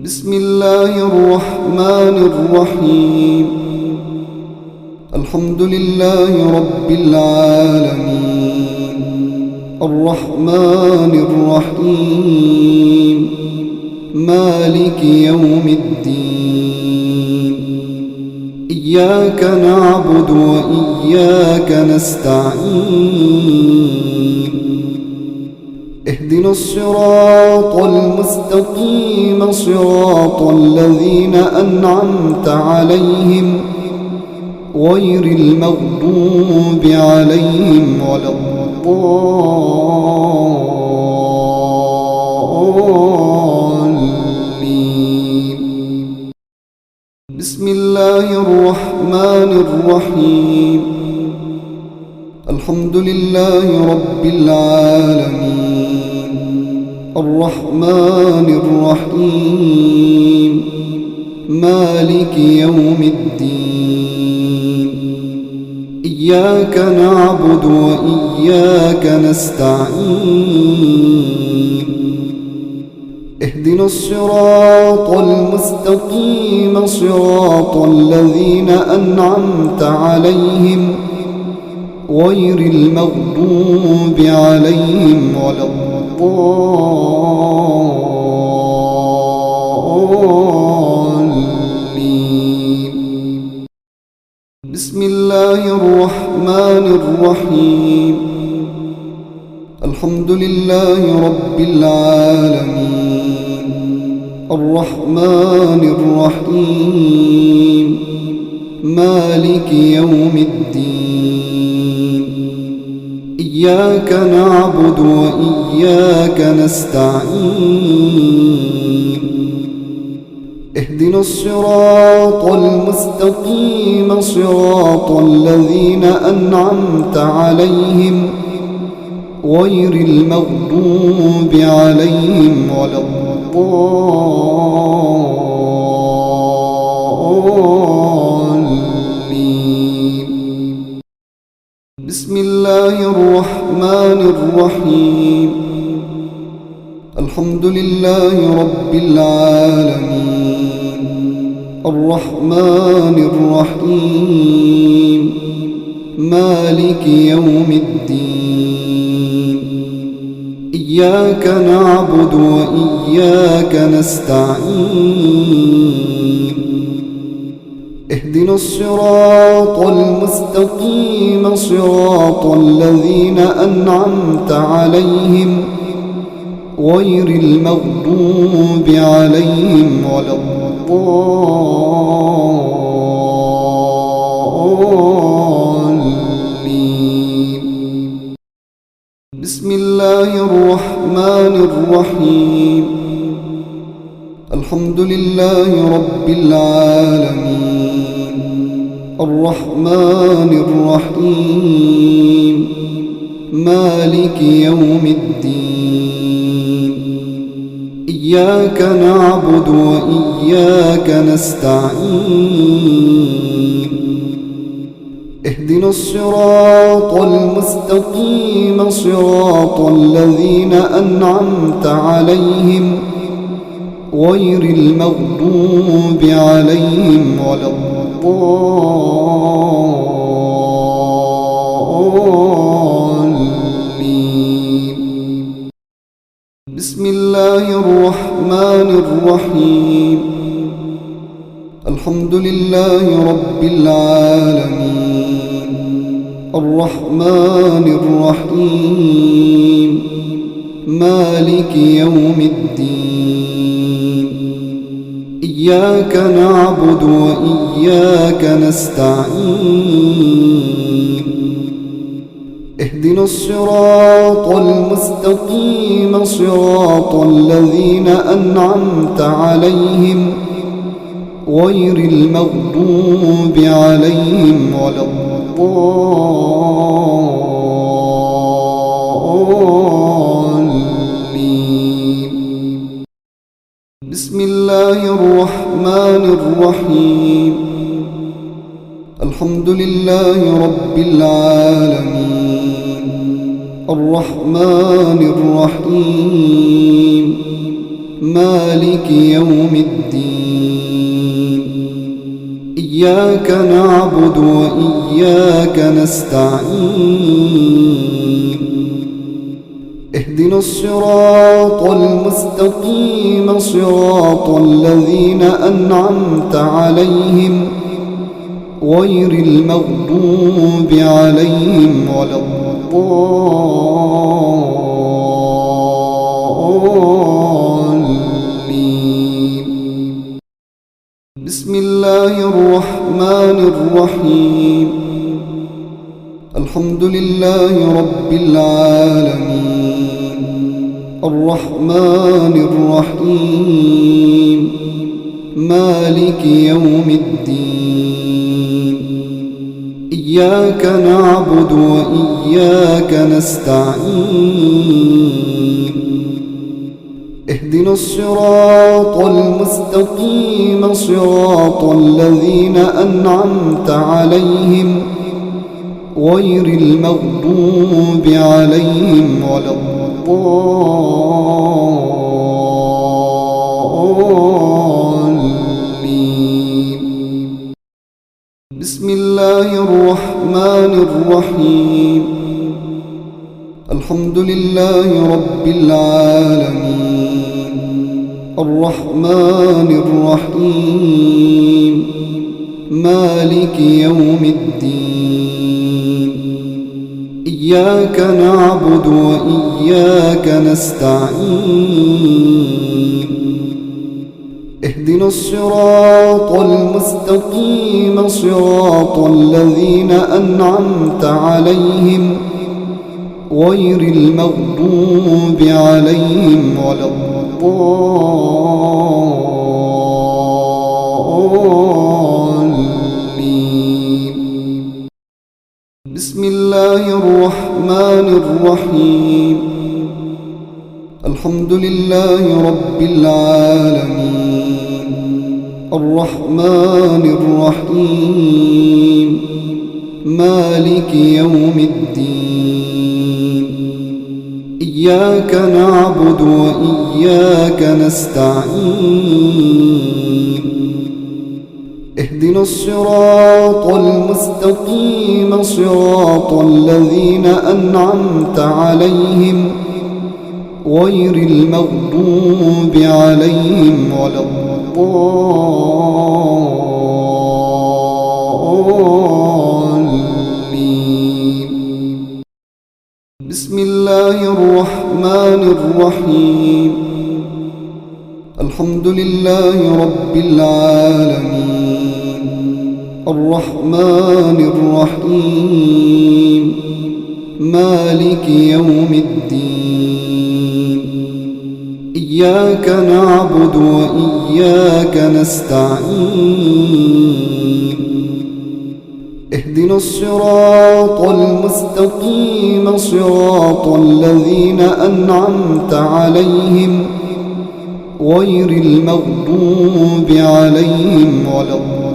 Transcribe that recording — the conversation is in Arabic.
بسم الله الرحمن الرحيم. الحمد لله رب العالمين، الرحمن الرحيم، مالك يوم الدين. إياك نعبد وإياك نستعين. اهدنا الصراط المستقيم، صراط الذين أنعمت عليهم غير المغضوب عليهم ولا الضالين. بسم الله الرحمن الرحيم. الحمد لله رب العالمين، الرحمن الرحيم، مالك يوم الدين. إياك نعبد وإياك نستعين. اهدنا الصراط المستقيم، صراط الذين أنعمت عليهم غير المغضوب عليهم ولا الضالين. بسم الله الرحمن الرحيم. الحمد لله رب العالمين، الرحمن الرحيم، مالك يوم الدين. إياك نعبد وإياك نستعين. اهدنا الصراط المستقيم، صراط الذين أنعمت عليهم غير المغضوب عليهم ولا الضالين. بسم الله الرحمن الرحيم. الحمد لله رب العالمين، الرحمن الرحيم، مالك يوم الدين. إياك نعبد وإياك نستعين. اهدنا الصراط المستقيم، صراط الذين أنعمت عليهم غير المغضوب عليهم ولا الضالين. بسم الله الرحمن الرحيم. الحمد لله رب العالمين، الرحمن الرحيم، مالك يوم الدين. إياك نعبد وإياك نستعين. اهدنا الصراط المستقيم، صراط الذين أنعمت عليهم غير المغضوب عليهم ولا الضالين. بسم الله الرحمن الرحيم. الحمد لله رب العالمين، الرحمن الرحيم، مالك يوم الدين. إياك نعبد وإياك نستعين. اهدنا الصراط المستقيم، صراط الذين أنعمت عليهم غير المغضوب عليهم ولا الضالين. بسم الله الرحمن الرحيم. الحمد لله رب العالمين، الرحمن الرحيم، مالك يوم الدين. إياك نعبد وإياك نستعين. اهدنا الصراط المستقيم صراط الذين أنعمت عليهم غير المغضوب عليهم ولا الضالين. بسم الله الرحمن الرحيم. الحمد لله رب العالمين الرحمن الرحيم مالك يوم الدين. إياك نعبد وإياك نستعين. اهدنا الصراط المستقيم صراط الذين أنعمت عليهم غير المغضوب عليهم ولا الضالين. بسم الله الرحمن الرحيم. الحمد لله رب العالمين الرحمن الرحيم مالك يوم الدين. إياك نعبد وإياك نستعين. اهدنا الصراط المستقيم صراط الذين أنعمت عليهم غير المغضوب عليهم ولا الضالين. بسم الله الرحمن الرحيم. الحمد لله رب العالمين الرحمن الرحيم مالك يوم الدين. إياك نعبد وإياك نستعين. اهدنا الصراط المستقيم صراط الذين أنعمت عليهم غير المغضوب عليهم ولا الضالين. بسم الله الرحمن الرحيم. الحمد لله رب العالمين الرحمن الرحيم مالك يوم الدين. إياك نعبد وإياك نستعين. اهدنا الصراط المستقيم صراط الذين أنعمت عليهم غير المغضوب عليهم ولا الضالين.